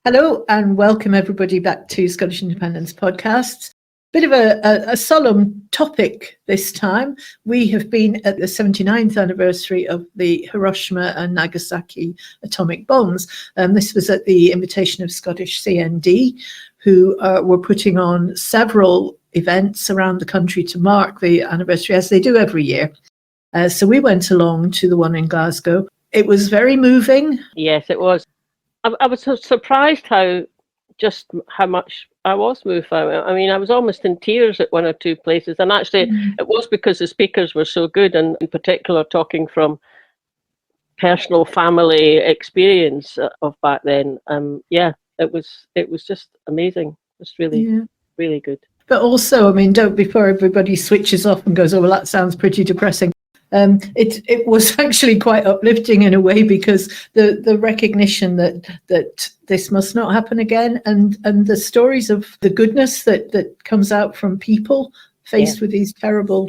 Hello and welcome everybody back to Scottish Independence Podcasts. Bit of a solemn topic this time. We have been at the 79th anniversary of the Hiroshima and Nagasaki atomic bombs. This was at the invitation of Scottish CND, who were putting on several events around the country to mark the anniversary, as they do every year. So we went along to the one in Glasgow. It was very moving. Yes, it was. I was so surprised how much I was moved. I mean, I was almost in tears at one or two places, and actually it was because the speakers were so good, and in particular talking from personal family experience of back then. It was just amazing. It's really good. But also, I mean, don't before everybody switches off and goes, oh, well, that sounds pretty depressing. It was actually quite uplifting in a way, because the recognition that this must not happen again, and the stories of the goodness that comes out from people faced with these terrible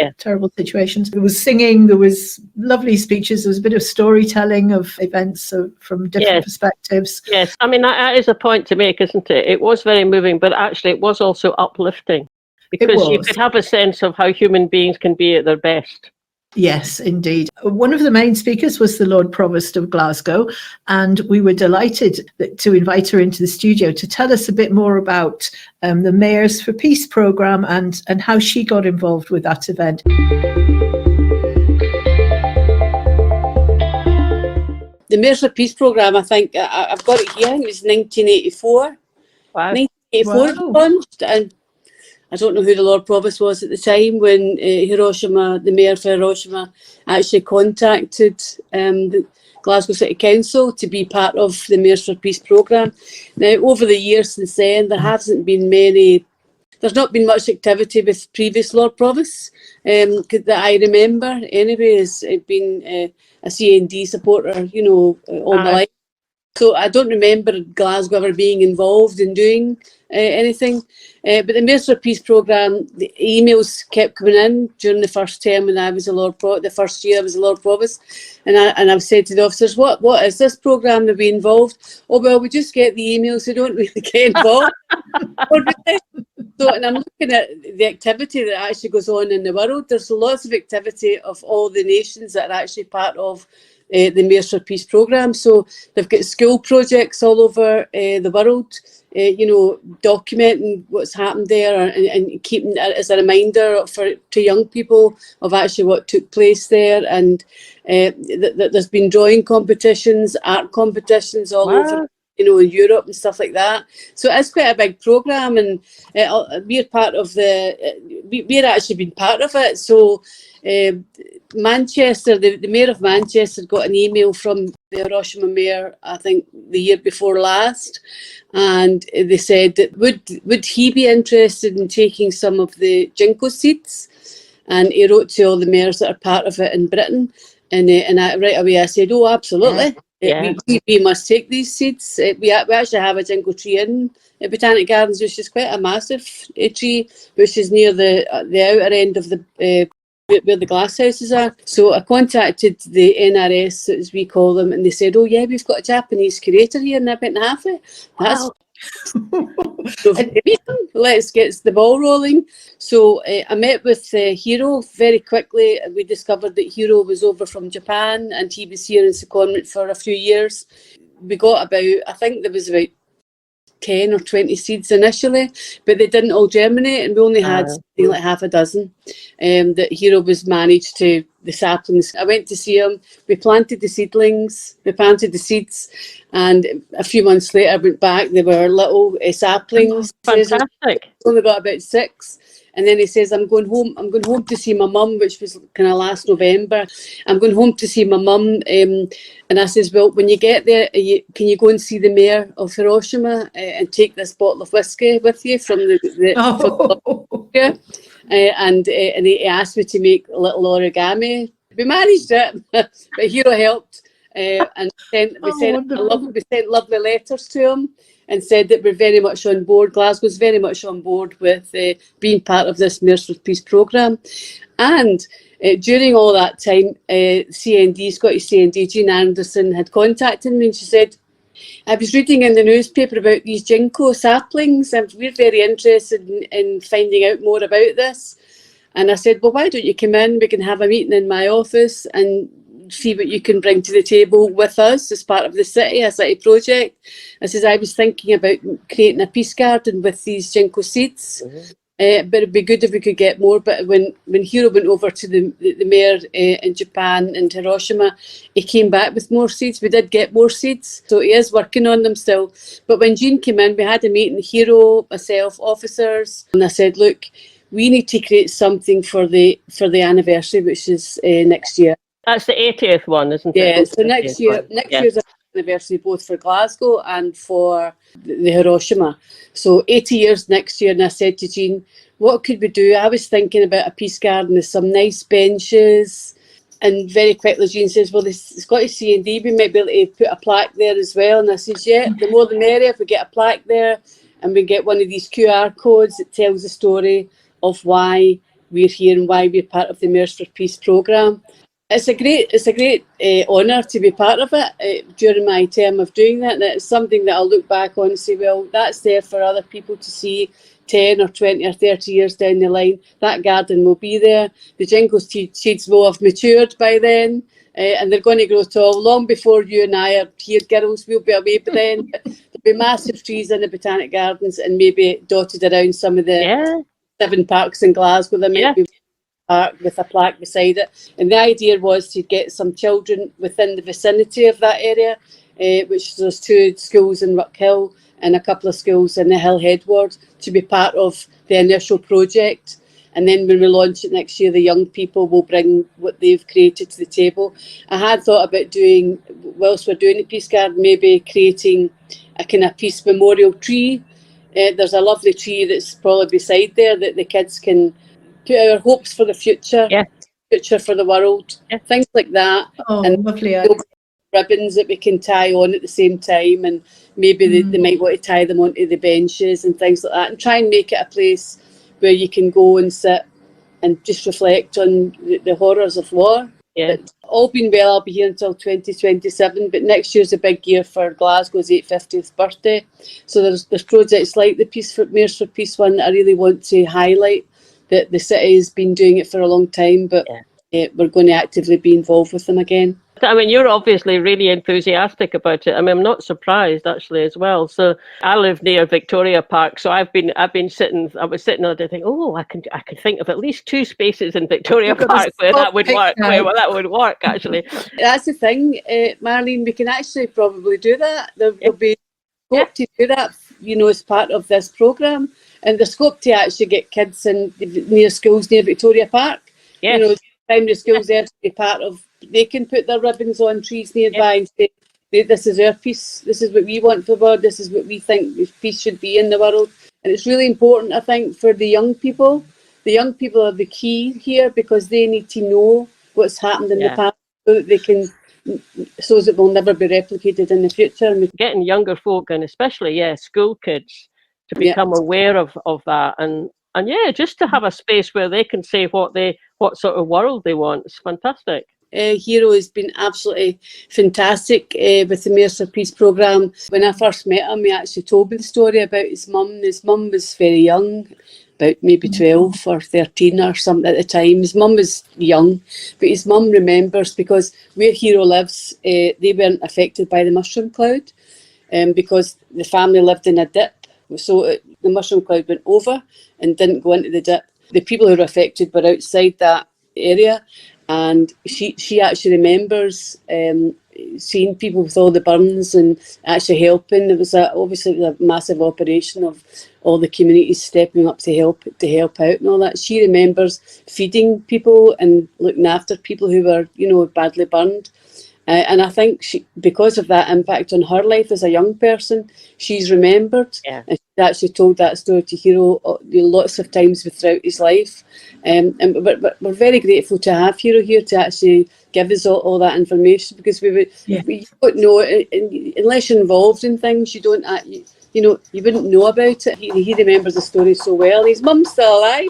situations. There was singing, there was lovely speeches, there was a bit of storytelling of events from different perspectives. Yes, I mean, that is a point to make, isn't it? It was very moving, but actually it was also uplifting, because you could have a sense of how human beings can be at their best. Yes, indeed. One of the main speakers was the Lord Provost of Glasgow, and we were delighted to invite her into the studio to tell us a bit more about the Mayors for Peace programme and how she got involved with that event. The Mayors for Peace programme, I think, I've got it here, it was 1984. Wow. 1984 it launched, and I don't know who the Lord Provost was at the time when the Mayor for Hiroshima actually contacted the Glasgow City Council to be part of the Mayors for Peace programme. Now, over the years since then, there's not been much activity with previous Lord Provosts that I remember. Anyway, has been a CND supporter, all my life. So I don't remember Glasgow ever being involved in doing anything. But the Mayors for Peace programme, the emails kept coming in during the first term when I was the first year I was a Lord Provost. And I've said to the officers, what is this programme? Are we involved? Oh, well, we just get the emails, we don't really get involved. So, and I'm looking at the activity that actually goes on in the world. There's lots of activity of all the nations that are actually part of the Mayors for Peace programme. So they've got school projects all over the world, documenting what's happened there and keeping it as a reminder to young people of actually what took place there. And there's been drawing competitions, art competitions all over, in Europe and stuff like that. So it's quite a big programme, and we're part of we're actually been part of it. So Manchester, the Mayor of Manchester got an email from the Hiroshima Mayor, I think the year before last, and they said that would he be interested in taking some of the ginko seeds? And he wrote to all the mayors that are part of it in Britain, and right away I said, oh, absolutely. We must take these seeds. We actually have a ginko tree in Botanic Gardens, which is quite a massive tree, which is near the outer end of where the glass houses are. So I contacted the NRS, as we call them, and they said, oh yeah, we've got a Japanese curator here in Indypodcasters. That's let's get the ball rolling. So I met with Hiro very quickly. We discovered that Hiro was over from Japan and he was here in secondment for a few years. We got I think there was about 10 or 20 seeds initially, but they didn't all germinate, and we only had something like half a dozen that Hiro was managed to, the saplings. I went to see him, we planted the seedlings, we planted the seeds, and a few months later I went back, they were little saplings. Fantastic. Only got about 6. And then he says, I'm going home to see my mum, which was kind of last November. I'm going home to see my mum. And I says, well, when you get there, can you go and see the Mayor of Hiroshima and take this bottle of whiskey with you from and he asked me to make a little origami. We managed it, but Hiro helped. And we sent lovely letters to him and said that we're very much on board. Glasgow's very much on board with being part of this Mayors for Peace programme. And during all that time, CND, Scottish CND, Jean Anderson had contacted me and she said, I was reading in the newspaper about these ginko saplings, and we're very interested in finding out more about this. And I said, well, why don't you come in? We can have a meeting in my office and see what you can bring to the table with us as part of the city project. I says, I was thinking about creating a peace garden with these ginko seeds. Mm-hmm. But it'd be good if we could get more. But when Hiro went over to the mayor in Japan and Hiroshima, he came back with more seeds. We did get more seeds, so he is working on them still. But when Jean came in, we had a meeting, Hiro, myself, officers, and I said, look, we need to create something for the anniversary, which is next year. That's the 80th one, isn't it? Yeah, so next year's anniversary, both for Glasgow and for the Hiroshima. So 80 years next year, and I said to Jean, what could we do? I was thinking about a peace garden with some nice benches. And very quickly Jean says, well, the Scottish CND, we might be able to put a plaque there as well. And I says, yeah, the more the merrier. If we get a plaque there and we get one of these QR codes that tells the story of why we're here and why we're part of the Mayors for Peace programme. It's a great honour to be part of it during my term of doing that. And it's something that I'll look back on and say, well, that's there for other people to see 10 or 20 or 30 years down the line. That garden will be there. The ginko seeds will have matured by then, and they're going to grow tall long before you and I are here, girls. We'll be away by then. There'll be massive trees in the Botanic Gardens and maybe dotted around some of the 7 parks in Glasgow. There might be park with a plaque beside it, and the idea was to get some children within the vicinity of that area, which there's 2 schools in Rockhill and a couple of schools in the Hill Head ward, to be part of the initial project. And then when we launch it next year, the young people will bring what they've created to the table. I had thought about doing, whilst we're doing the Peace Garden, maybe creating a kind of peace memorial tree. There's a lovely tree that's probably beside there that the kids can put our hopes for the future, future for the world, things like that. Oh, and lovely. Ribbons that we can tie on at the same time, and maybe they might want to tie them onto the benches and things like that, and try and make it a place where you can go and sit and just reflect on the horrors of war. Yeah. But all being well, I'll be here until 2027, but next year's a big year for Glasgow's 850th birthday. So there's projects like the Mayors for Peace one that I really want to highlight, that the city has been doing it for a long time, but we're going to actively be involved with them again. I mean, you're obviously really enthusiastic about it. I mean, I'm not surprised actually as well. So I live near Victoria Park, so I was sitting the other day thinking, oh, I can think of at least 2 spaces in Victoria Park where that would work. Where that would work actually. That's the thing, Marlene. We can actually probably do that. There'll be scope to do that, as part of this programme, and the scope to actually get kids in near schools near Victoria Park. Yes. Primary schools there to be part of. They can put their ribbons on trees nearby and say, this is our peace, this is what we want for the world, this is what we think peace should be in the world. And it's really important, I think, for the young people. The young people are the key here, because they need to know what's happened in the past, so that they can, so that it will never be replicated in the future. Getting younger folk, and especially school kids, to become aware of that, and just to have a space where they can say what sort of world they want. It's fantastic. Hiro has been absolutely fantastic with the Mayors for Peace programme. When I first met him, he actually told me the story about his mum. His mum was very young, about maybe 12 or 13 or something at the time. His mum was young, but his mum remembers, because where Hiro lives, they weren't affected by the mushroom cloud, because the family lived in a dip. So the mushroom cloud went over and didn't go into the dip. The people who were affected were outside that area. And she actually remembers seeing people with all the burns and actually helping. There was obviously a massive operation of all the communities stepping up to help out and all that. She remembers feeding people and looking after people who were, badly burned. And I think because of that impact on her life as a young person, she's remembered. Yeah. And she's actually told that story to Hiro lots of times throughout his life. And we're very grateful to have Hiro here to actually give us all that information, because we don't know, unless you're involved in things, you don't, you wouldn't know about it. He remembers the story so well. His mum's still alive.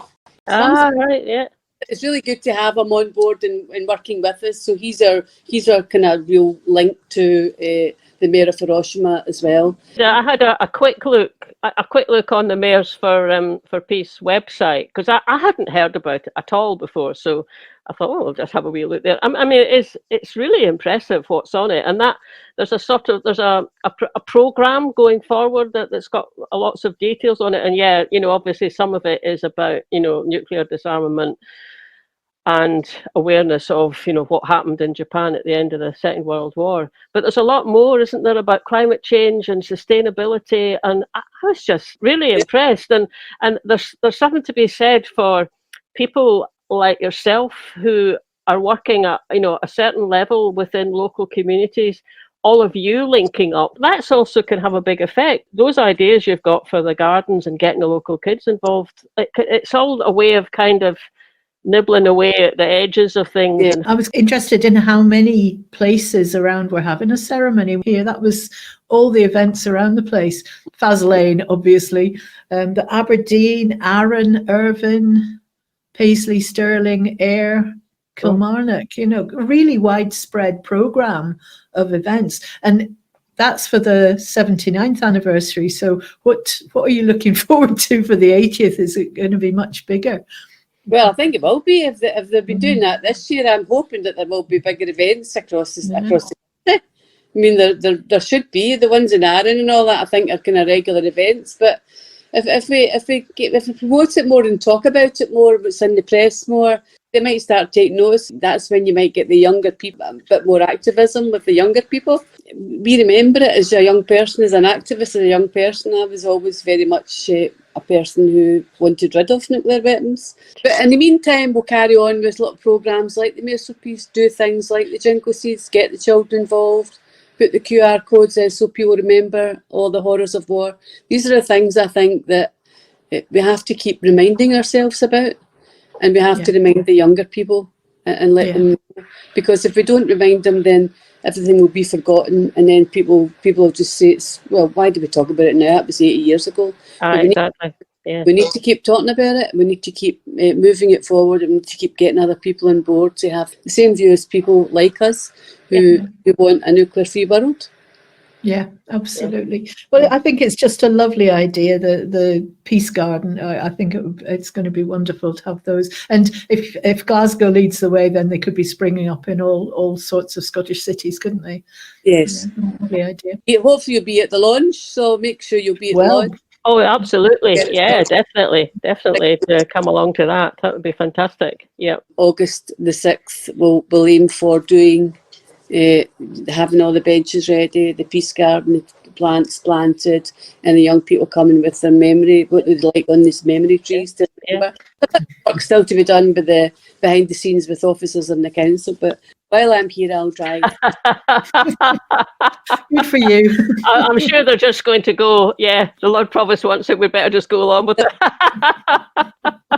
Right, yeah. It's really good to have him on board and working with us. So he's our kind of real link to the Mayor of Hiroshima as well. Yeah, I had a quick look on the Mayors for Peace website, because I hadn't heard about it at all before. So I thought, oh, I'll just have a wee look there. I mean, it's really impressive what's on it, and that there's a program going forward that's got lots of details on it. And yeah, obviously some of it is about nuclear disarmament and awareness of what happened in Japan at the end of the Second World War. But there's a lot more, isn't there, about climate change and sustainability? And I was just really impressed. And there's something to be said for people like yourself who are working at a certain level within local communities. All of you linking up, that's also can have a big effect. Those ideas you've got for the gardens and getting the local kids involved, it's all a way of kind of nibbling away at the edges of things. Yeah. I was interested in how many places around were having a ceremony here. That was all the events around the place. Faslane, obviously, the Aberdeen, Arran, Irvine, Paisley, Stirling, Ayr, Kilmarnock, a really widespread programme of events. And that's for the 79th anniversary. So what are you looking forward to for the 80th? Is it going to be much bigger? Well, I think it will be. If they've been doing that this year, I'm hoping that there will be bigger events across the country. I mean, there should be. The ones in Arran and all that, I think, are kind of regular events. But if we promote it more and talk about it more, what's in the press more, they might start taking notice. That's when you might get the younger people, a bit more activism with the younger people. We remember it as a young person, as an activist, as a young person. I was always very much a person who wanted rid of nuclear weapons. But in the meantime, we'll carry on with little programmes like the Mayors for Peace, do things like the ginko seeds, get the children involved, put the QR codes there so people remember all the horrors of war. These are the things I think that we have to keep reminding ourselves about, and we have to remind the younger people and let them know. Because if we don't remind them, then everything will be forgotten, and then people will just say, why do we talk about it now? It was 80 years ago. Exactly. We need to keep talking about it. We need to keep moving it forward, and we need to keep getting other people on board to have the same view as people like us who want a nuclear-free world. Yeah, absolutely. Yeah. Well, I think it's just a lovely idea, the Peace Garden. I think it's going to be wonderful to have those. And if Glasgow leads the way, then they could be springing up in all sorts of Scottish cities, couldn't they? Yes. Yeah, lovely idea. Hopefully you'll be at the launch, so make sure you'll be at the launch. Oh, absolutely. Yeah, definitely to come along to that. That would be fantastic. Yeah. August the 6th, we'll aim for doing having all the benches ready, the Peace Garden, the plants planted, and the young people coming with their memory, what they'd like on these memory trees to remember. Work still to be done with the behind the scenes with officers in the council, but while I'm here, I'll drive. Good for you. I'm sure they're just going to go, the Lord Provost wants it, we better just go along with it.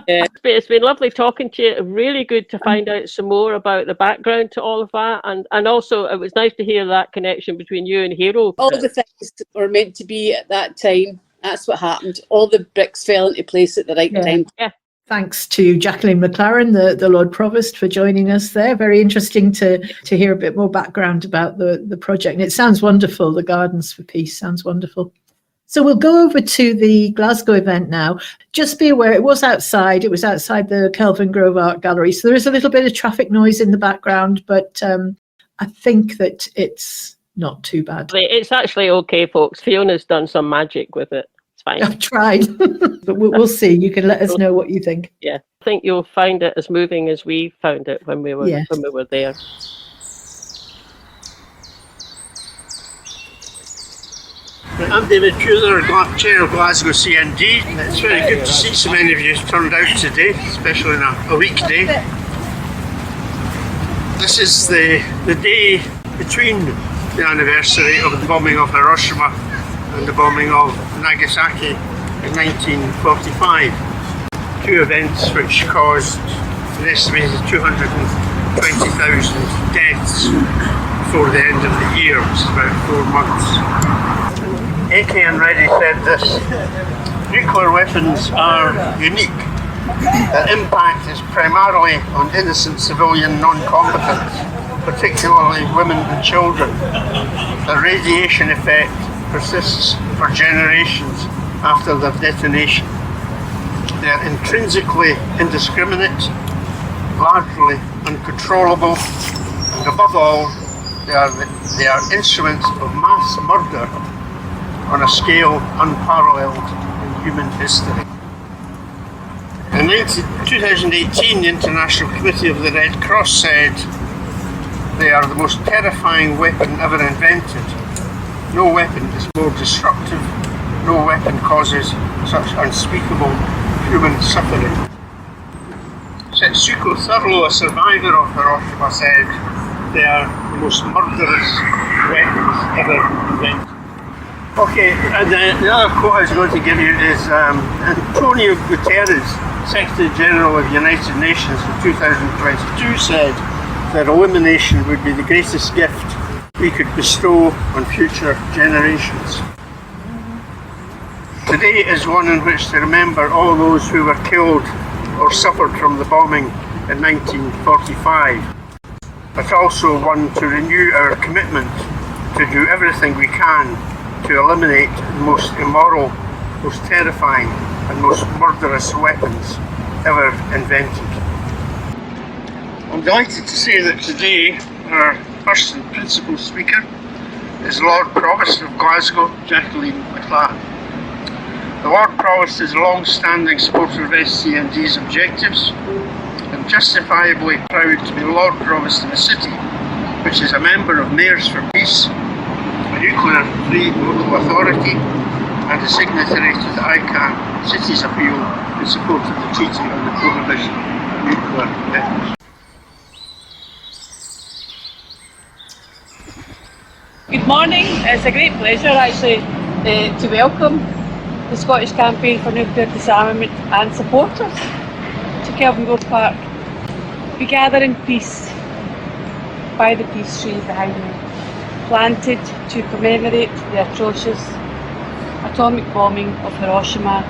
It's been lovely talking to you. Really good to find out some more about the background to all of that. And also, it was nice to hear that connection between you and Hiro. All the things that were meant to be at that time, that's what happened. All the bricks fell into place at the right time. Yeah. Thanks to Jacqueline McLaren, the Lord Provost, for joining us there. Very interesting to hear a bit more background about the project. And it sounds wonderful. The Gardens for Peace sounds wonderful. So we'll go over to the Glasgow event now. Just be aware, it was outside. It was outside the Kelvingrove Art Gallery. So there is a little bit of traffic noise in the background, but I think that it's not too bad. It's actually okay, folks. Fiona's done some magic with it. Fine. I've tried, but we'll see. You can let us know what you think. Yeah, I think you'll find it as moving as we found it when we were there. I'm David Peutherer, Chair of Glasgow CND. It's very good to see so many of you turned out today, especially on a weekday. This is the day between the anniversary of the bombing of Hiroshima and the bombing of Nagasaki in 1945. Two events which caused an estimated 220,000 deaths before the end of the year, which is about 4 months. Eke and Reddy said this: nuclear weapons are unique. Their impact is primarily on innocent civilian non-combatants. particularly women and children. The radiation effect persists for generations after their detonation. They are intrinsically indiscriminate, largely uncontrollable, and above all, they are instruments of mass murder on a scale unparalleled in human history. In 2018, the International Committee of the Red Cross said they are the most terrifying weapon ever invented. No weapon is more destructive, no weapon causes such unspeakable human suffering. Setsuko Thurlow, a survivor of Hiroshima, said they are the most murderous weapons ever invented. Okay, and the other quote I was going to give you is Antonio Guterres, Secretary General of the United Nations in 2022, said that elimination would be the greatest gift we could bestow on future generations. Today is one in which to remember all those who were killed or suffered from the bombing in 1945, but also one to renew our commitment to do everything we can to eliminate the most immoral, most terrifying and most murderous weapons ever invented. I'm delighted to say that today our first and principal speaker is Lord Provost of Glasgow, Jacqueline McLaren. The Lord Provost is a long-standing supporter of SCND's objectives and justifiably proud to be Lord Provost of a city which is a member of Mayors for Peace, a nuclear-free local authority and a signatory to the ICANN Cities Appeal in support of the Treaty on the Prohibition of Nuclear Weapons. Good morning. It's a great pleasure actually to welcome the Scottish Campaign for Nuclear Disarmament and supporters to Kelvingrove Park. We gather in peace by the peace tree behind me, planted to commemorate the atrocious atomic bombing of Hiroshima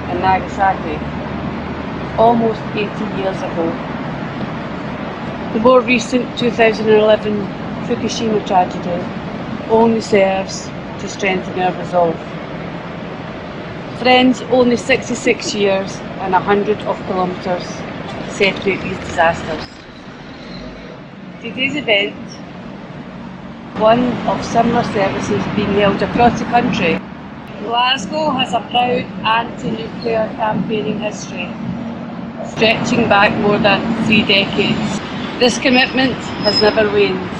and Nagasaki almost 80 years ago. The more recent 2011 Fukushima tragedy only serves to strengthen our resolve. Friends, only 66 years and 100 kilometres separate these disasters. Today's event, one of similar services being held across the country. Glasgow has a proud anti-nuclear campaigning history, stretching back more than 3 decades. This commitment has never waned,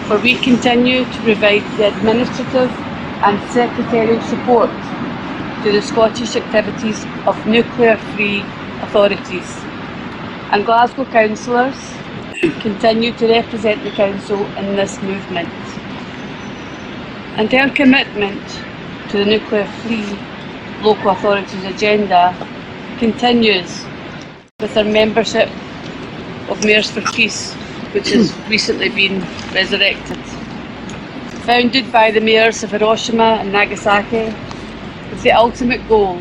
for we continue to provide the administrative and secretarial support to the Scottish activities of nuclear-free authorities, and Glasgow councillors continue to represent the council in this movement. And their commitment to the nuclear-free local authorities agenda continues with their membership of Mayors for Peace, which has recently been resurrected. Founded by the mayors of Hiroshima and Nagasaki, with the ultimate goal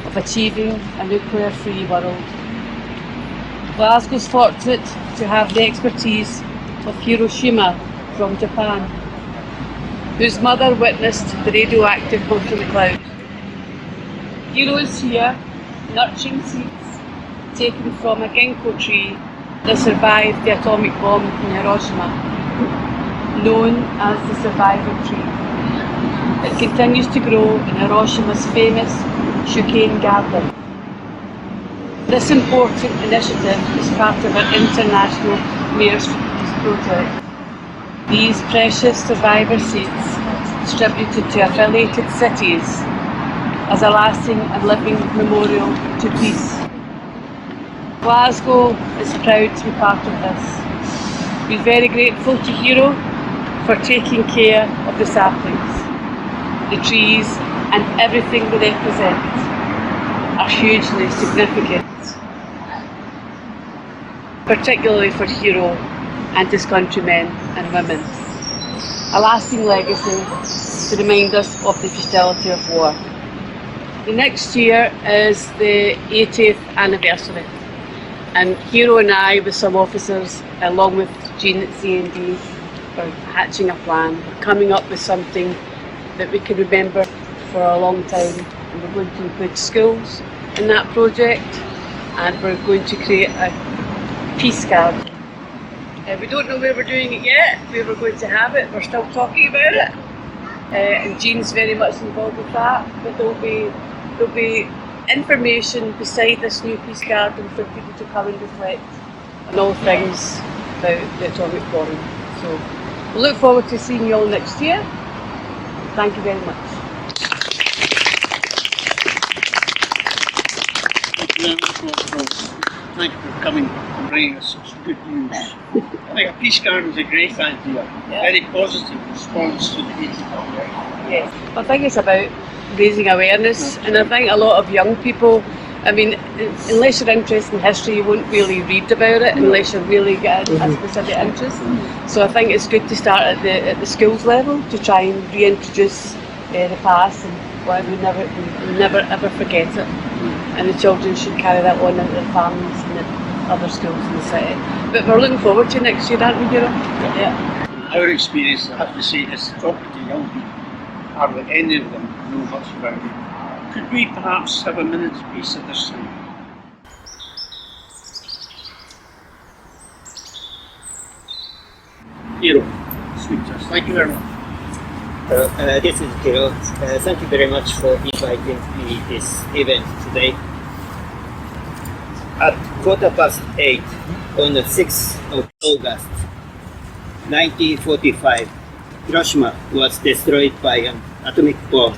of achieving a nuclear-free world. Glasgow is fortunate to have the expertise of Hiroshima from Japan, whose mother witnessed the radioactive monthly cloud. Hiro is here, nurturing seeds taken from a ginko tree that survived the atomic bomb in Hiroshima, known as the survivor tree. It continues to grow in Hiroshima's famous sugarcane garden. This important initiative is part of our international Mayors for Peace project. These precious survivor seeds distributed to affiliated cities as a lasting and living memorial to peace. Glasgow is proud to be part of this. We're very grateful to Hiro for taking care of the saplings. The trees and everything they represent are hugely significant, particularly for Hiro and his countrymen and women. A lasting legacy to remind us of the futility of war. The next year is the 80th anniversary, and Hiro and I, with some officers, along with Jean at CND for hatching a plan, coming up with something that we can remember for a long time. And we're going to include schools in that project, and we're going to create a peace garden. We don't know where we're doing it yet, where we're going to have it, we're still talking about it. And Jean's very much involved with that, but there'll be information beside this new peace garden for people to come and reflect on all things about the atomic bomb. So we look forward to seeing you all next year. Thank you very much. Thank you for coming and bringing us such good news. I think a peace garden is a great idea. Very positive response to the Haiti project. Yes, I think it's about raising awareness, and I think a lot of young people, I mean, unless you're interested in history, you won't really read about it unless you really get a specific interest. So I think it's good to start at the schools level to try and reintroduce the past and whatever. We never ever forget it. And the children should carry that on into their families and at other schools in the city. But we're looking forward to next year, aren't we, Hiro? Yeah. Our experience, I have to say, is talking to young people. Hardly any of them know much about it. Could we perhaps have a minute's peace at this time? Hiro, speak to us. Thank you very much. This is Hiro. Thank you very much for inviting me this event today. At 8:15 on the 6th of August 1945, Hiroshima was destroyed by an atomic bomb.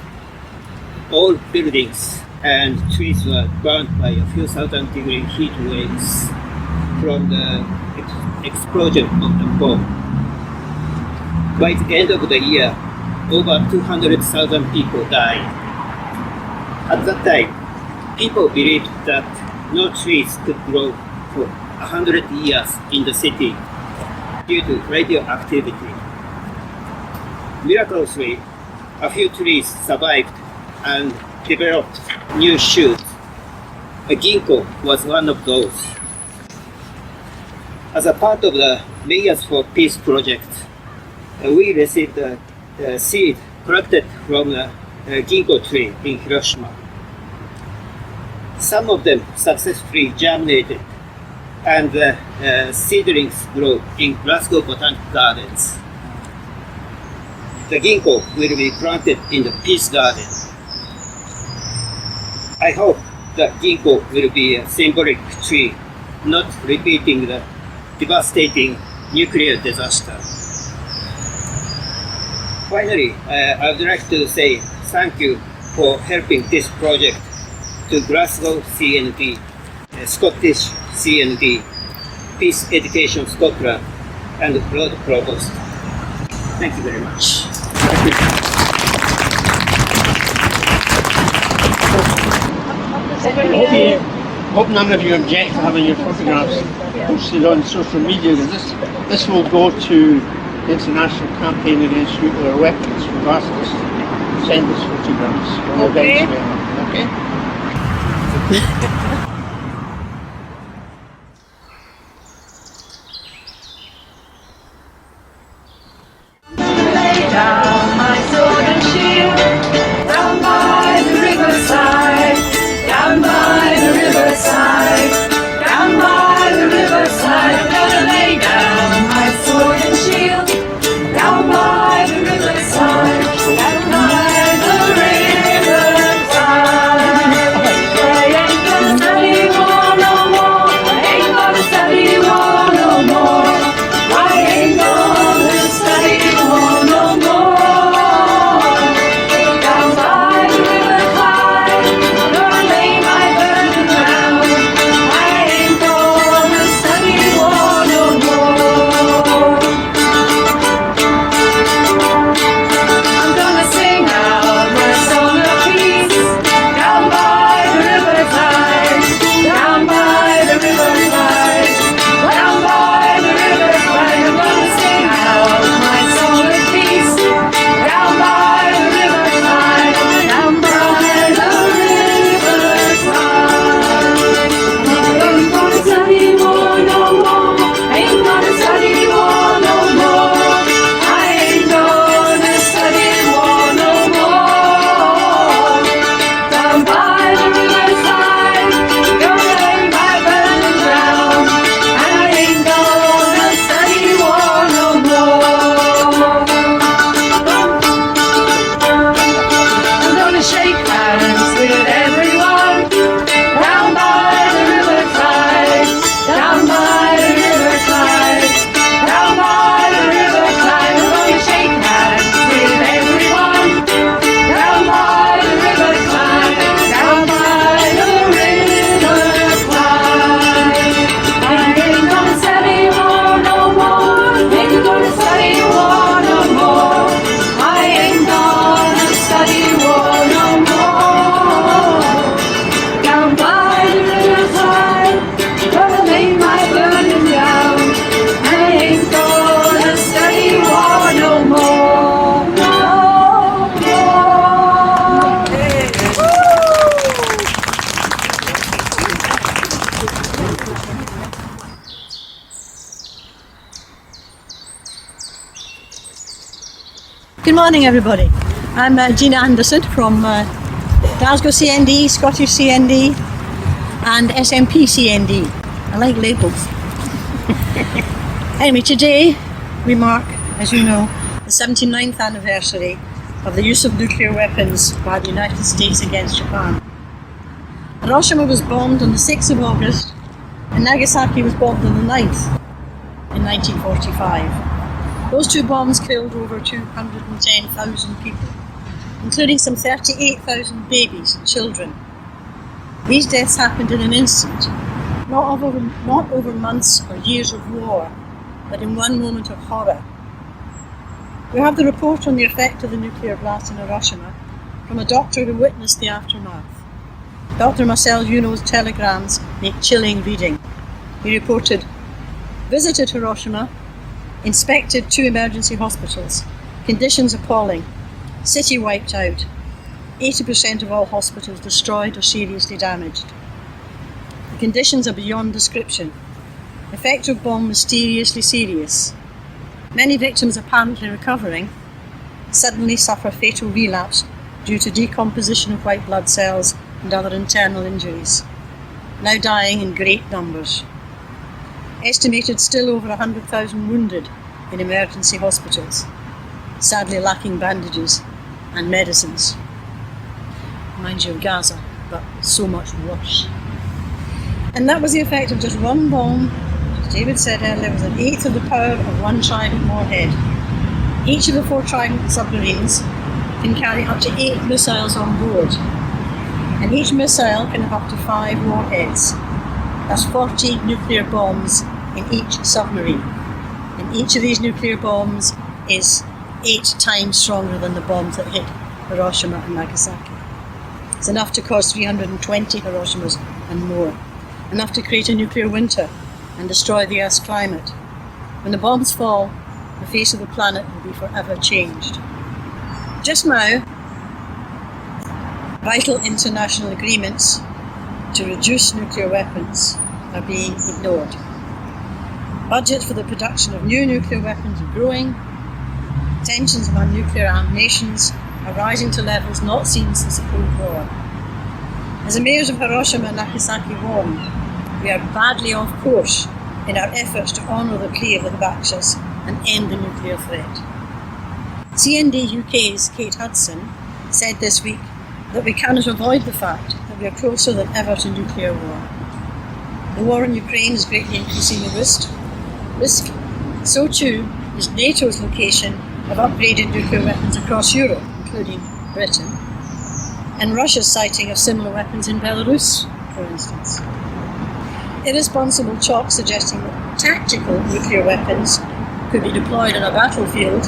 All buildings and trees were burned by a few thousand-degree heat waves from the explosion of the bomb. By the end of the year, over 200,000 people died. At that time, people believed that no trees could grow for 100 years in the city due to radioactivity. Miraculously, a few trees survived and developed new shoots. A ginko was one of those. As a part of the Mayors for Peace project, we received a seed collected from a ginko tree in Hiroshima. Some of them successfully germinated, and the seedlings grow in Glasgow Botanic Gardens. The ginko will be planted in the Peace Garden. I hope that ginko will be a symbolic tree, not repeating the devastating nuclear disaster. Finally, I would like to say thank you for helping this project to Glasgow CND, Scottish CND, Peace Education Scotland, and Lord Provost. Thank you very much. Hope none of you object to having your photographs posted on social media. This will go to the International Campaign Against Nuclear Weapons. We've asked us to send us photographs from Okay. events we have. Okay? Lay down my sword and shield, down by the riverside, down by the riverside, down by the riverside. I'm gonna lay down my sword and shield, down by the riverside, down by the riverside. Praying morning, everybody. I'm Gina Anderson from Glasgow CND, Scottish CND, and SMP CND. I like labels. Anyway, today we mark, as you know, the 79th anniversary of the use of nuclear weapons by the United States against Japan. Hiroshima was bombed on the 6th of August, and Nagasaki was bombed on the 9th in 1945. Those two bombs killed over 210,000 people, including some 38,000 babies and children. These deaths happened in an instant, not over months or years of war, but in one moment of horror. We have the report on the effect of the nuclear blast in Hiroshima from a doctor who witnessed the aftermath. Dr. Marcel Junot's telegrams make chilling reading. He reported, visited Hiroshima, inspected 2 emergency hospitals, conditions appalling, city wiped out, 80% of all hospitals destroyed or seriously damaged. The conditions are beyond description. Effect of bomb mysteriously serious. Many victims apparently recovering suddenly suffer fatal relapse due to decomposition of white blood cells and other internal injuries, now dying in great numbers. Estimated still over 100,000 wounded in emergency hospitals, sadly lacking bandages and medicines. Reminds you of Gaza, but so much worse. And that was the effect of just one bomb, as David said earlier, with 1/8 of the power of one Trident warhead. Each of the 4 Trident submarines can carry up to 8 missiles on board, and each missile can have up to 5 warheads. That's 40 nuclear bombs in each submarine. And each of these nuclear bombs is 8 times stronger than the bombs that hit Hiroshima and Nagasaki. It's enough to cause 320 Hiroshimas and more. Enough to create a nuclear winter and destroy the Earth's climate. When the bombs fall, the face of the planet will be forever changed. Just now, vital international agreements to reduce nuclear weapons are being ignored. Budgets for the production of new nuclear weapons are growing. Tensions among nuclear-armed nations are rising to levels not seen since the Cold War. As the mayors of Hiroshima and Nagasaki warned, we are badly off course in our efforts to honour the plea of the Hibakushas and end the nuclear threat. CND UK's Kate Hudson said this week that we cannot avoid the fact that we are closer than ever to nuclear war. The war in Ukraine is greatly increasing the risk. So too is NATO's location of upgraded nuclear weapons across Europe, including Britain, and Russia's sighting of similar weapons in Belarus, for instance. Irresponsible talk suggesting that tactical nuclear weapons could be deployed on a battlefield,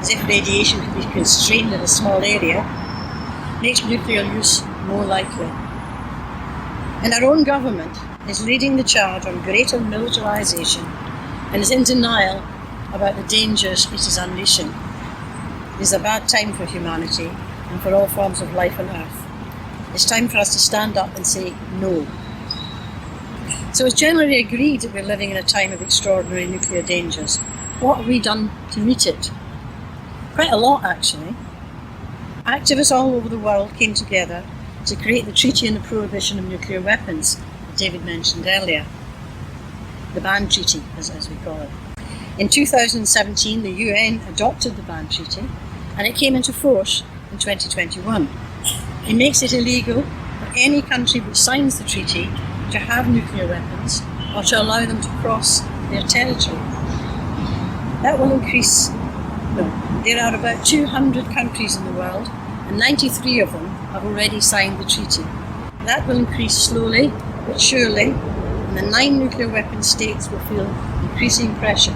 as if radiation could be constrained in a small area, makes nuclear use more likely. And our own government is leading the charge on greater militarisation and is in denial about the dangers it is unleashing. It is a bad time for humanity and for all forms of life on Earth. It's time for us to stand up and say no. So it's generally agreed that we're living in a time of extraordinary nuclear dangers. What have we done to meet it? Quite a lot, actually. Activists all over the world came together to create the Treaty on the Prohibition of Nuclear Weapons that David mentioned earlier. The Ban Treaty, as we call it. In 2017, the UN adopted the Ban Treaty, and it came into force in 2021. It makes it illegal for any country which signs the treaty to have nuclear weapons or to allow them to cross their territory. That will increase. There are about 200 countries in the world, and 93 of them have already signed the treaty. That will increase slowly but surely, and the 9 nuclear weapon states will feel increasing pressure.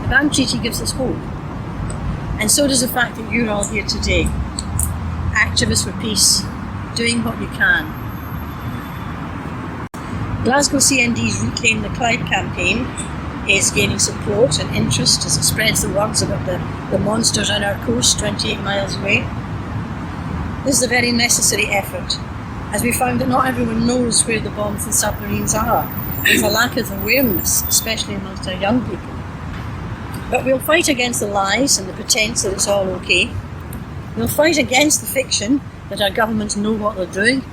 The Ban Treaty gives us hope, and so does the fact that you're all here today, activists for peace, doing what you can. Glasgow CND's Reclaim the Clyde campaign is gaining support and interest as it spreads the words about the monsters on our coast 28 miles away. This is a very necessary effort, as we found that not everyone knows where the bombs and submarines are. There's a lack of awareness, especially amongst our young people. But we'll fight against the lies and the pretense that it's all okay. We'll fight against the fiction that our governments know what they're doing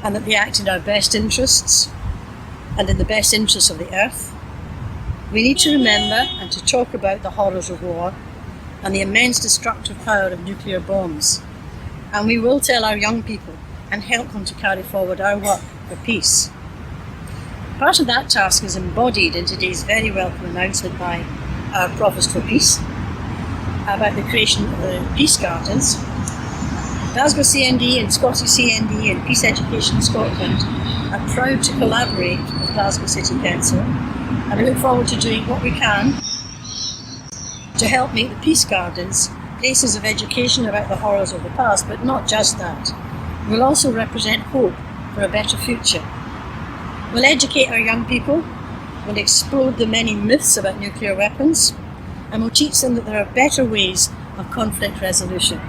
and that they act in our best interests and in the best interests of the earth. We need to remember and to talk about the horrors of war and the immense destructive power of nuclear bombs. And we will tell our young people and help them to carry forward our work for peace. Part of that task is embodied in today's very welcome announcement by our Provost for Peace about the creation of the Peace Gardens. Glasgow CND and Scottish CND and Peace Education Scotland are proud to collaborate with Glasgow City Council, and we look forward to doing what we can to help make the Peace Gardens places of education about the horrors of the past, but not just that. We'll also represent hope for a better future. We'll educate our young people, we'll explode the many myths about nuclear weapons, and we'll teach them that there are better ways of conflict resolution.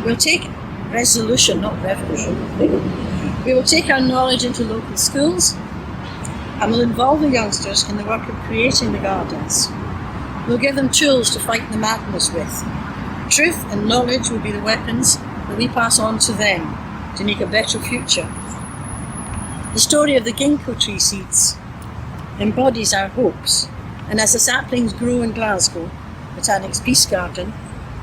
We'll take resolution, not revolution. We will take our knowledge into local schools, and we'll involve the youngsters in the work of creating the gardens. We'll give them tools to fight the madness with. Truth and knowledge will be the weapons that we pass on to them to make a better future. The story of the ginko tree seeds embodies our hopes, and as the saplings grow in Glasgow, Botanic's Peace Garden,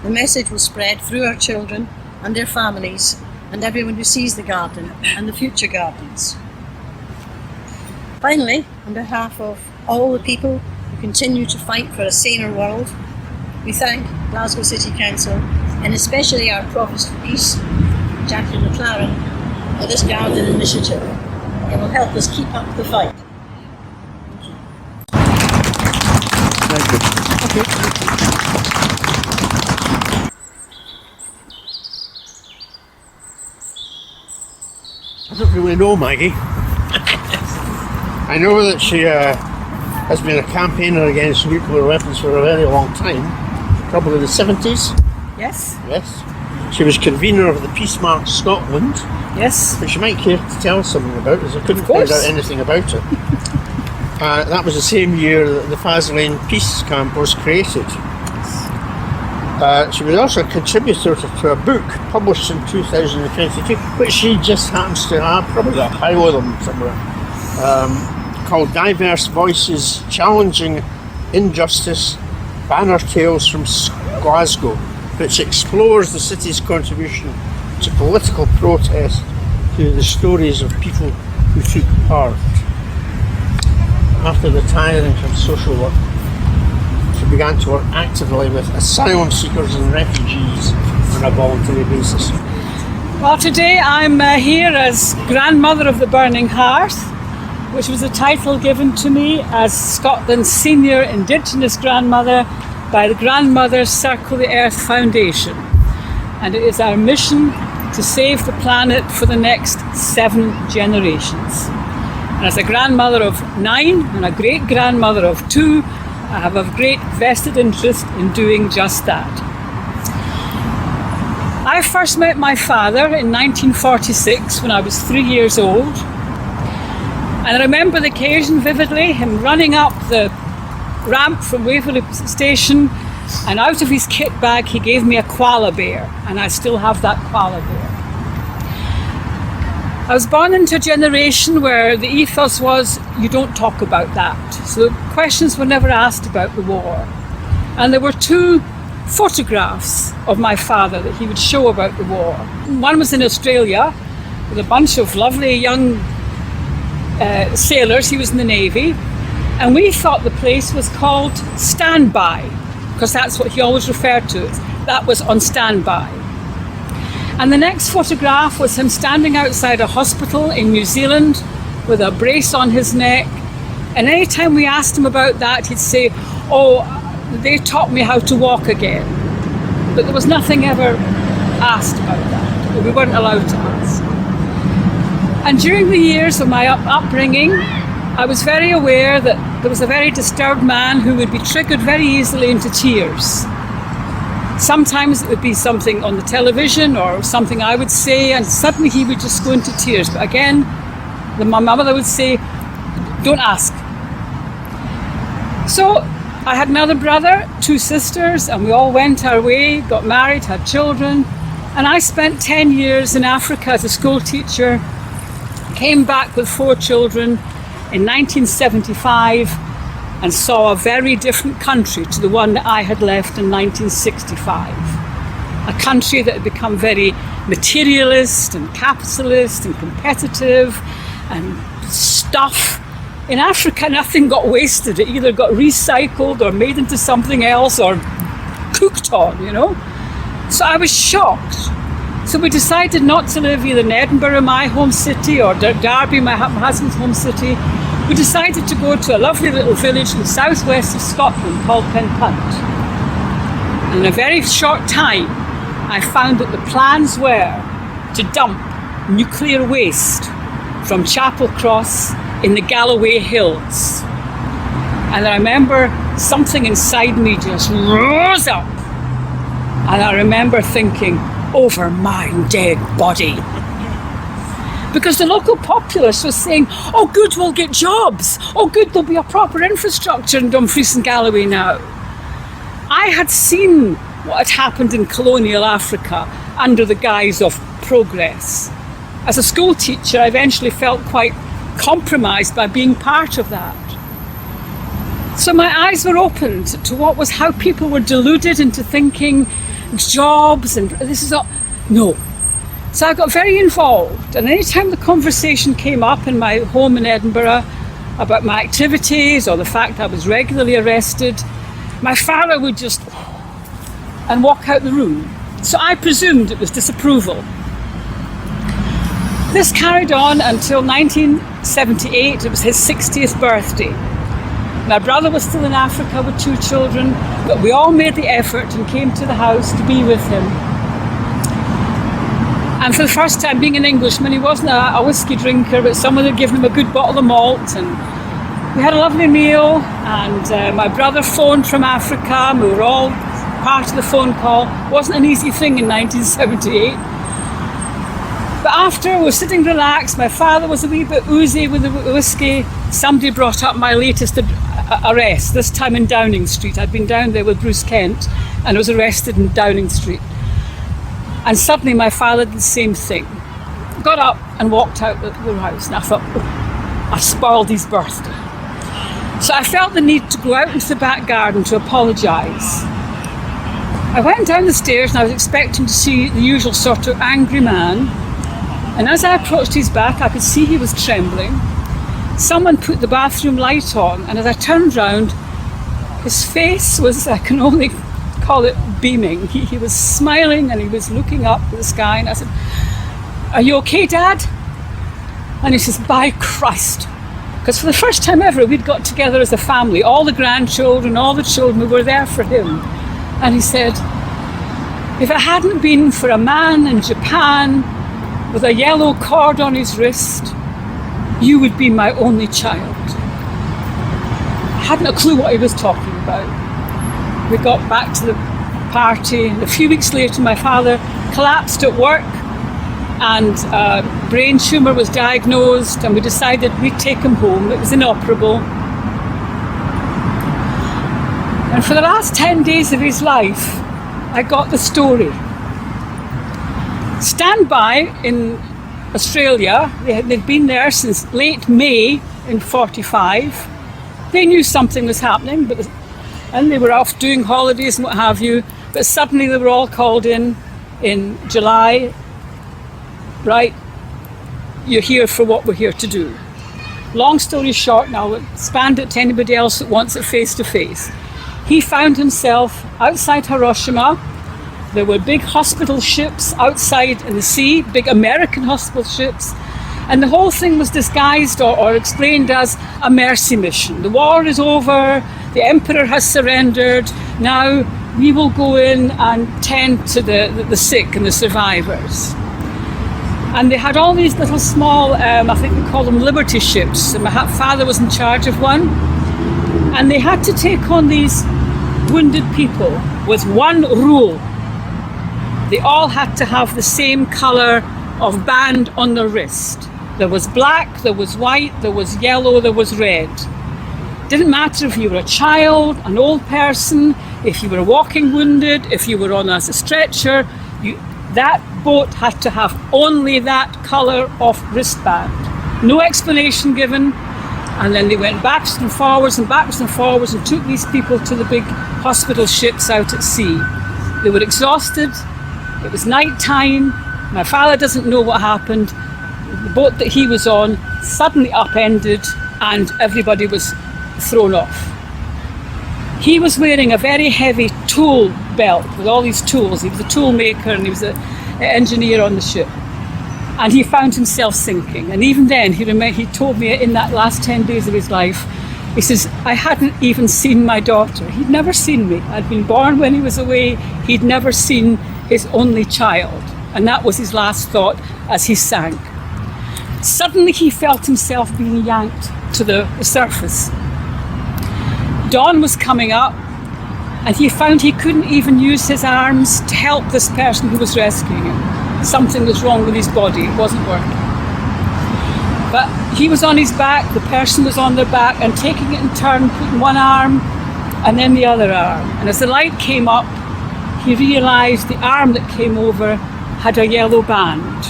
the message will spread through our children and their families and everyone who sees the garden and the future gardens. Finally, on behalf of all the people who continue to fight for a saner world, we thank Glasgow City Council and especially our Provost for Peace, Jacqueline McLaren, for this garden initiative. It will help us keep up the fight. Thank you. Okay. I don't really know Maggie. I know that she has been a campaigner against nuclear weapons for a very long time, probably the 70s. Yes. Yes. She was convener of the Peace March Scotland, Yes. which you might care to tell us something about, as I couldn't find out anything about it. That was the same year that the Faslane Peace Camp was created. She was also a contributor to a book published in 2022, which she just happens to have, probably a pile of them somewhere, called Diverse Voices Challenging Injustice, Banner Tales from Glasgow, which explores the city's contribution to political protest through the stories of people who took part. After retiring from social work, she began to work actively with asylum seekers and refugees on a voluntary basis. Well, today I'm here as Grandmother of the Burning Hearth, which was a title given to me as Scotland's senior Indigenous grandmother by the Grandmothers Circle the Earth Foundation. And it is our mission to save the planet for the next 7 generations. And as a grandmother of 9 and a great-grandmother of 2, I have a great vested interest in doing just that. I first met my father in 1946 when I was 3 years old. And I remember the occasion vividly, him running up the ramp from Waverley Station, and out of his kit bag he gave me a koala bear, and I still have that koala bear. I was born into a generation where the ethos was, you don't talk about that. So questions were never asked about the war. And there were 2 photographs of my father that he would show about the war. One was in Australia with a bunch of lovely young sailors. He was in the Navy. And we thought the place was called Standby, because that's what he always referred to it. That was on standby. And the next photograph was him standing outside a hospital in New Zealand with a brace on his neck. And any time we asked him about that, he'd say, oh, they taught me how to walk again. But there was nothing ever asked about that. We weren't allowed to ask. And during the years of my upbringing, I was very aware that there was a very disturbed man who would be triggered very easily into tears. Sometimes it would be something on the television or something I would say, and suddenly he would just go into tears. But again, my mother would say, don't ask. So I had another brother, 2 sisters, and we all went our way, got married, had children. And I spent 10 years in Africa as a school teacher, came back with 4 children in 1975 and saw a very different country to the one that I had left in 1965. A country that had become very materialist and capitalist and competitive and stuff. In Africa, nothing got wasted. It either got recycled or made into something else or cooked on, you know. So I was shocked. So we decided not to live either in Edinburgh, my home city, or Derby, my husband's home city. We decided to go to a lovely little village in the southwest of Scotland called Penpunt. And in a very short time, I found that the plans were to dump nuclear waste from Chapel Cross in the Galloway Hills. And I remember something inside me just rose up. And I remember thinking, over my dead body. Because the local populace was saying, oh good, we'll get jobs. Oh good, there'll be a proper infrastructure in Dumfries and Galloway now. I had seen what had happened in colonial Africa under the guise of progress. As a school teacher, I eventually felt quite compromised by being part of that. So my eyes were opened to what was how people were deluded into thinking jobs and this is all. No. So I got very involved, and anytime the conversation came up in my home in Edinburgh about my activities or the fact I was regularly arrested, my father would just and walk out the room. So I presumed it was disapproval. This carried on until 1978. It was his 60th birthday. My brother was still in Africa with 2 children, but we all made the effort and came to the house to be with him. And for the first time, being an Englishman, he wasn't a whiskey drinker, but someone had given him a good bottle of malt, and we had a lovely meal. And my brother phoned from Africa, and we were all part of the phone call. It wasn't an easy thing in 1978. But after we were sitting relaxed, my father was a wee bit oozy with the whiskey. Somebody brought up my latest arrest, this time in Downing Street. I'd been down there with Bruce Kent and was arrested in Downing Street. And suddenly my father did the same thing. Got up and walked out the house, and I thought, oh, I've spoiled his birthday. So I felt the need to go out into the back garden to apologise. I went down the stairs and I was expecting to see the usual sort of angry man. And as I approached his back, I could see he was trembling. Someone put the bathroom light on, and as I turned round, his face was, I can only call it beaming. He was smiling and he was looking up at the sky, and I said, "Are you okay, Dad?" And he says, "By Christ." Because for the first time ever, we'd got together as a family, all the grandchildren, all the children, we were there for him. And he said, "If it hadn't been for a man in Japan with a yellow cord on his wrist, you would be my only child." I hadn't a clue what he was talking about. We got back to the party, and a few weeks later my father collapsed at work, and a brain tumour was diagnosed, and we decided we'd take him home. It was inoperable. And for the last 10 days of his life, I got the story. Standby in Australia, they'd been there since late May in 45. They knew something was happening, and they were off doing holidays and what have you, but suddenly they were all called in July. Right, you're here for what we're here to do. Long story short, now I'll expand it to anybody else that wants it face to face. He found himself outside Hiroshima. There were big hospital ships outside in the sea, big American hospital ships, and the whole thing was disguised or explained as a mercy mission. The war is over, the emperor has surrendered, now we will go in and tend to the sick and the survivors. And they had all these little small, I think they call them liberty ships, and my father was in charge of one, and they had to take on these wounded people with one rule. They all had to have the same colour of band on their wrist. There was black, there was white, there was yellow, there was red. Didn't matter if you were a child, an old person, if you were walking wounded, if you were on a stretcher, that boat had to have only that colour of wristband. No explanation given. And then they went backwards and forwards and took these people to the big hospital ships out at sea. They were exhausted. It was night time. My father doesn't know what happened. The boat that he was on suddenly upended and everybody was thrown off. He was wearing a very heavy tool belt with all these tools. He was a tool maker and he was an engineer on the ship. And he found himself sinking. And even then, he told me in that last 10 days of his life, he says, I hadn't even seen my daughter. He'd never seen me. I'd been born when he was away. He'd never seen his only child. And that was his last thought as he sank. Suddenly he felt himself being yanked to the surface. Dawn was coming up and he found he couldn't even use his arms to help this person who was rescuing him. Something was wrong with his body, it wasn't working. But he was on his back, the person was on their back and taking it in turn, putting one arm and then the other arm. And as the light came up, he realised the arm that came over had a yellow band.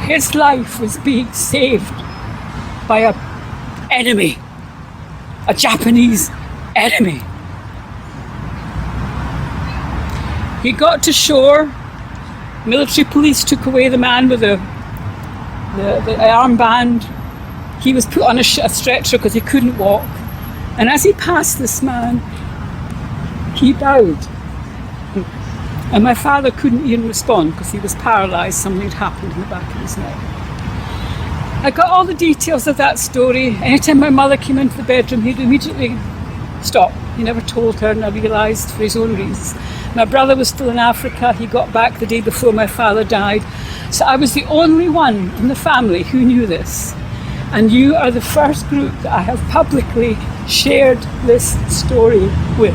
His life was being saved by an enemy, a Japanese enemy. He got to shore. Military police took away the man with the armband. He was put on a stretcher because he couldn't walk. And as he passed this man, he bowed. And my father couldn't even respond because he was paralysed. Something had happened in the back of his neck. I got all the details of that story. Anytime my mother came into the bedroom, he'd immediately stop. He never told her, and I realised for his own reasons. My brother was still in Africa. He got back the day before my father died. So I was the only one in the family who knew this. And you are the first group that I have publicly shared this story with.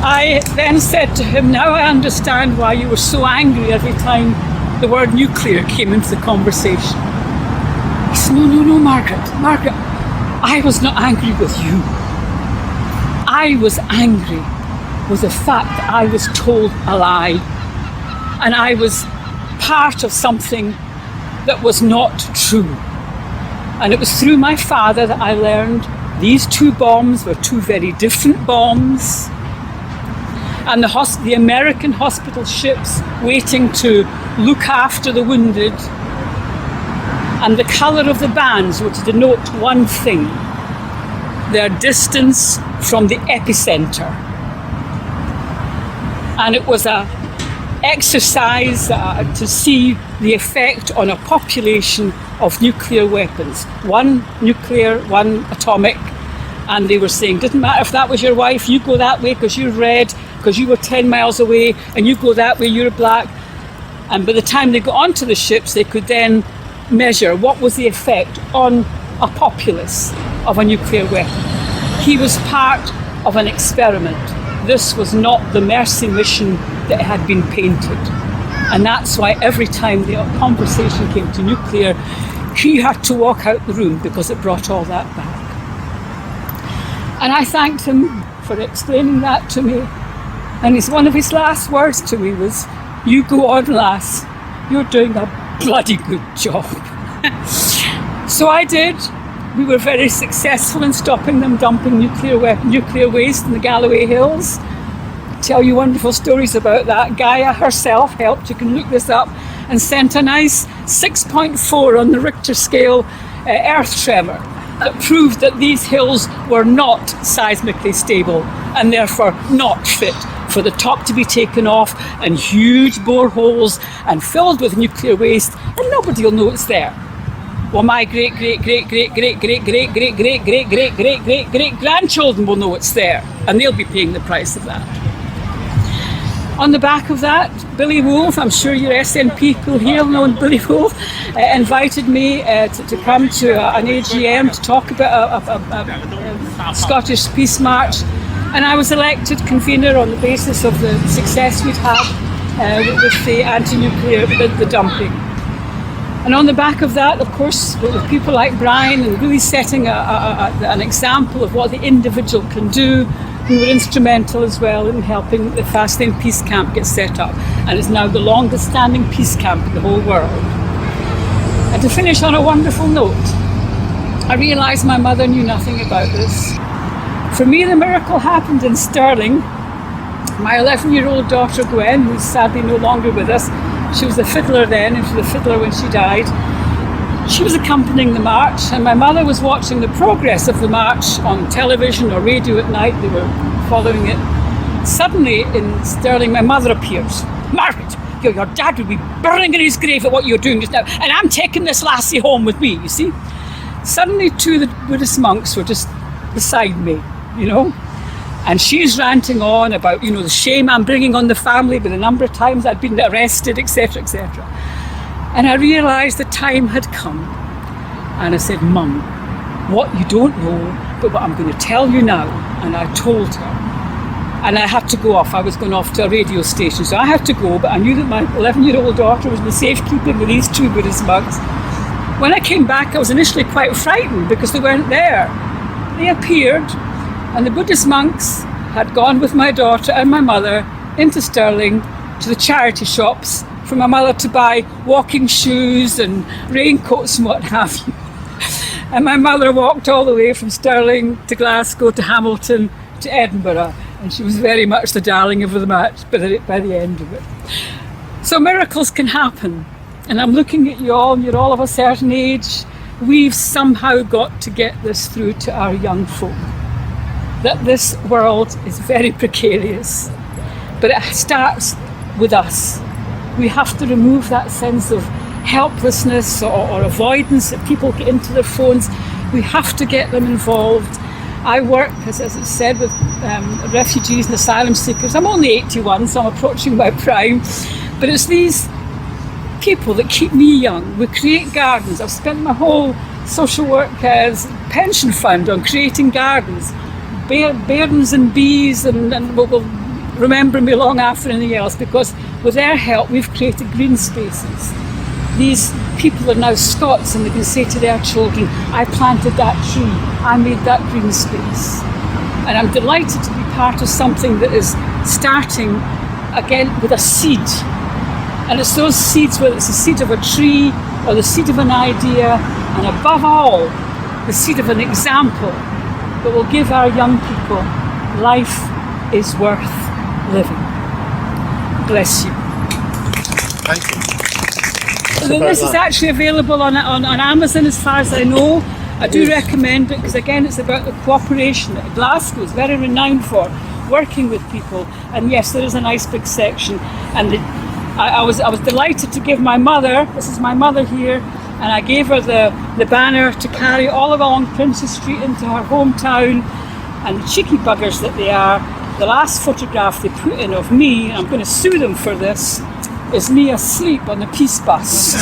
I then said to him, now I understand why you were so angry every time the word nuclear came into the conversation. He said, no, Margaret, I was not angry with you. I was angry with the fact that I was told a lie and I was part of something that was not true. And it was through my father that I learned these two bombs were two very different bombs. And the American hospital ships waiting to look after the wounded. And the colour of the bands were to denote one thing, their distance from the epicentre. And it was an exercise to see the effect on a population of nuclear weapons. One nuclear, one atomic. And they were saying, didn't matter if that was your wife, you go that way because you're red, because you were 10 miles away, and you go that way, you're black. And by the time they got onto the ships, they could then measure what was the effect on a populace of a nuclear weapon. He was part of an experiment. This was not the mercy mission that had been painted. And that's why every time the conversation came to nuclear, he had to walk out the room because it brought all that back. And I thanked him for explaining that to me. And one of his last words to me was, you go on, lass, you're doing a bloody good job. So I did. We were very successful in stopping them dumping nuclear waste in the Galloway Hills. Tell you wonderful stories about that. Gaia herself helped, you can look this up, and sent a nice 6.4 on the Richter scale earth tremor that proved that these hills were not seismically stable and therefore not fit for the top to be taken off and huge boreholes and filled with nuclear waste, and nobody will know it's there. Well, my great-great-great-great-great-great-great-great-great-great-great-grandchildren will know it's there, and they'll be paying the price of that. On the back of that, Billy Wolfe, I'm sure your SNP people here know Billy Wolfe, invited me to come to an AGM to talk about a Scottish peace march, and I was elected convener on the basis of the success we'd had with the anti-nuclear, the dumping. And on the back of that, of course, with people like Brian and really setting an example of what the individual can do, who were instrumental as well in helping the Faslane Peace Camp get set up, and is now the longest standing peace camp in the whole world. And to finish on a wonderful note, I realised my mother knew nothing about this. For me, the miracle happened in Stirling. My 11-year-old daughter Gwen, who's sadly no longer with us, she was a fiddler then, and she was a fiddler when she died. She was accompanying the march, and my mother was watching the progress of the march on television or radio at night. They were following it. Suddenly in Stirling, my mother appears. Margaret, your dad would be burning in his grave at what you're doing just now, and I'm taking this lassie home with me, you see. Suddenly 2 of the Buddhist monks were just beside me, you know, and she's ranting on about, you know, the shame I'm bringing on the family, but the number of times I'd been arrested, etc., etc. And I realised the time had come, and I said, Mum, what you don't know, but what I'm going to tell you now. And I told her, and I had to go off. I was going off to a radio station, so I had to go, but I knew that my 11-year-old daughter was in the safekeeping with these 2 Buddhist monks. When I came back, I was initially quite frightened because they weren't there. They appeared, and the Buddhist monks had gone with my daughter and my mother into Stirling to the charity shops for my mother to buy walking shoes and raincoats and what have you. And my mother walked all the way from Stirling to Glasgow to Hamilton to Edinburgh, and she was very much the darling of the match by the end of it. So miracles can happen, and I'm looking at you all, and you're all of a certain age. We've somehow got to get this through to our young folk, that this world is very precarious, but it starts with us. We have to remove that sense of helplessness or avoidance that people get into their phones. We have to get them involved. I work, as it's said, with refugees and asylum seekers. I'm only 81, so I'm approaching my prime, but it's these people that keep me young. We create gardens. I've spent my whole social work pension fund on creating gardens, bairns and bees, and what will remember me long after anything else, because with their help we've created green spaces. These people are now Scots, and they can say to their children, I planted that tree, I made that green space. And I'm delighted to be part of something that is starting again with a seed. And it's those seeds, whether it's the seed of a tree or the seed of an idea, and above all, the seed of an example that will give our young people life is worth living. Bless you. Thank you. So this is actually available on Amazon as far as I know. I do recommend it because again it's about the cooperation that Glasgow is very renowned for, working with people. And yes, there is a nice big section, and I was delighted to give my mother, this is my mother here, and I gave her the banner to carry all along Princes Street into her hometown. And the cheeky buggers that they are, the last photograph they put in of me, I'm going to sue them for this, is me asleep on the peace bus.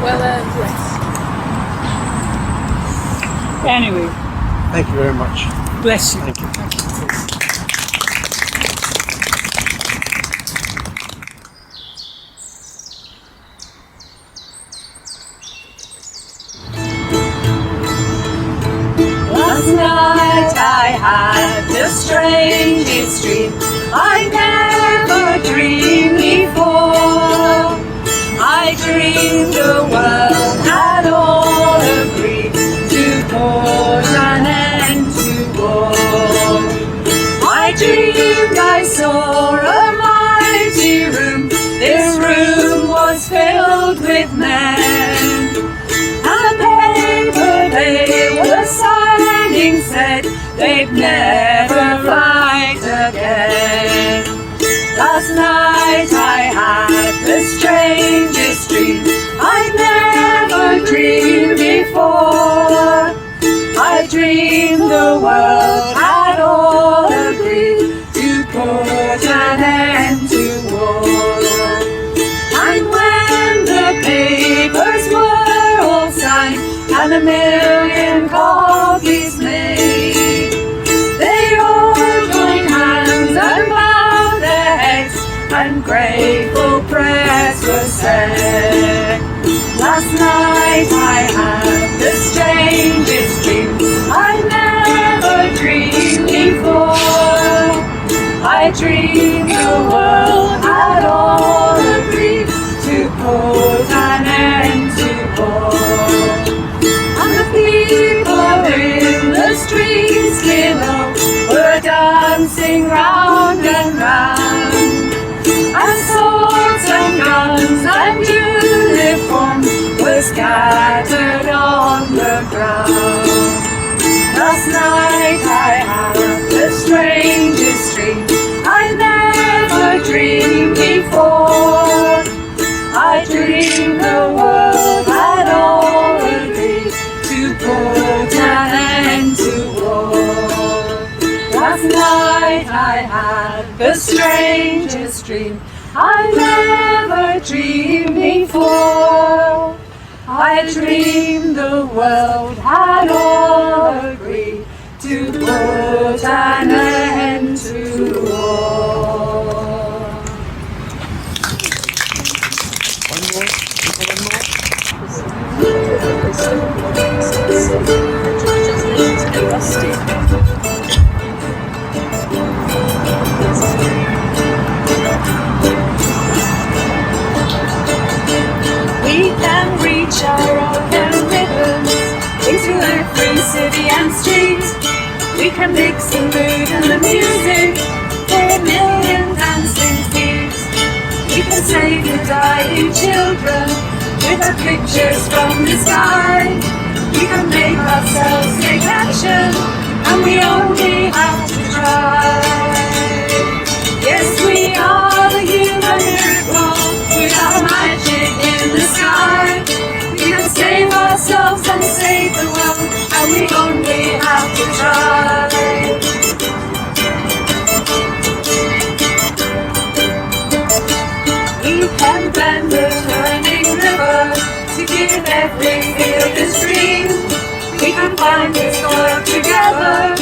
Well, yes. Anyway. Thank you very much. Bless you. Thank you. Last night I had the strangest dream I never dreamed before. I dreamed the world had all agreed to put an end to war. I dreamed I saw a mighty room. This room was filled with men, and the paper they were signing said they'd never fight again. Last night I had the strangest dream I'd never dreamed before. I dreamed the world had all agreed to put an end to war. And when the papers were all signed and 1,000,000 copies made, they all joined hands and bowed their heads, and grateful prayers were said. Last night I had the strangest dream I never dreamed before. I dreamed the world had all agreed to put an end to war. And the people in the streets below were dancing round and round. And swords and guns and uniforms were scattered on the ground. Last night I had the strangest dream I never dreamed before. I dreamed the world had all agreed to put an end to war. Last night I had the strangest dream I never dreamed before. I dreamed the world had all agreed to put an end to war. We can reach our own rhythms into every city and street. We can mix the mood and the music for a million dancing feet. We can save the dying children with our pictures from the sky. We can make ourselves take action, and we only have to try. Yes, we are the human miracle with our magic in the sky. We can save ourselves and save the world, and we only have to try. We can bend the turning river to give every field its dream. We can find this world together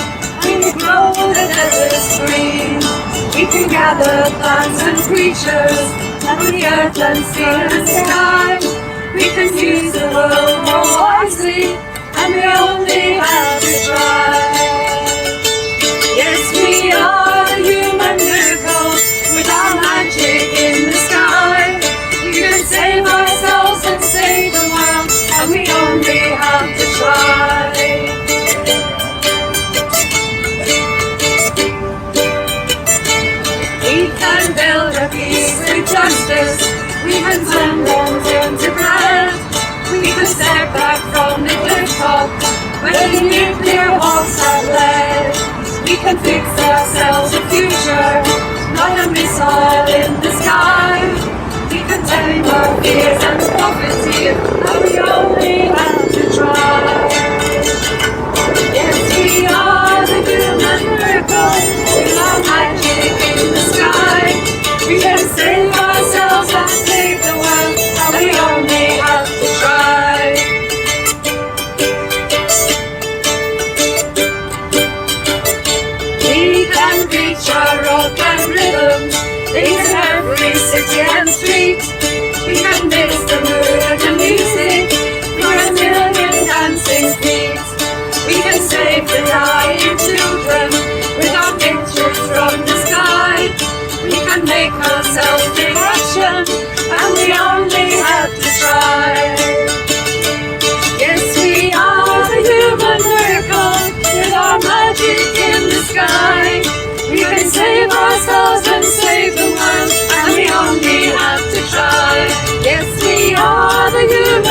and grow the deserts green. We can gather plants and creatures and the earth and sea and sky. We can use the world more wisely, and we only have to try. Yes, we are the human miracle with our magic in the sky. We can save ourselves and save the world, and we only have to try. We can build a peace with justice. We can turn bones into bread. We can step back from the cliff top where the nuclear bombs have led. We can fix ourselves a future, not a missile in the sky. We can tame our fears and poverty, and we only have to try. Yes, we are the human miracle with our magic in the sky. We can save ourselves and save the world, and we only have to try. We can reach our rock and rhythms in every city and street. We can mix the mood and the music for a million dancing feet. We can save the dying children with our pictures from the sky. We can make ourselves take action, and we only have to try. Yes, we are the human miracle with our magic in the sky. We can save ourselves and save the world, and we only have to try. Yes, we are the human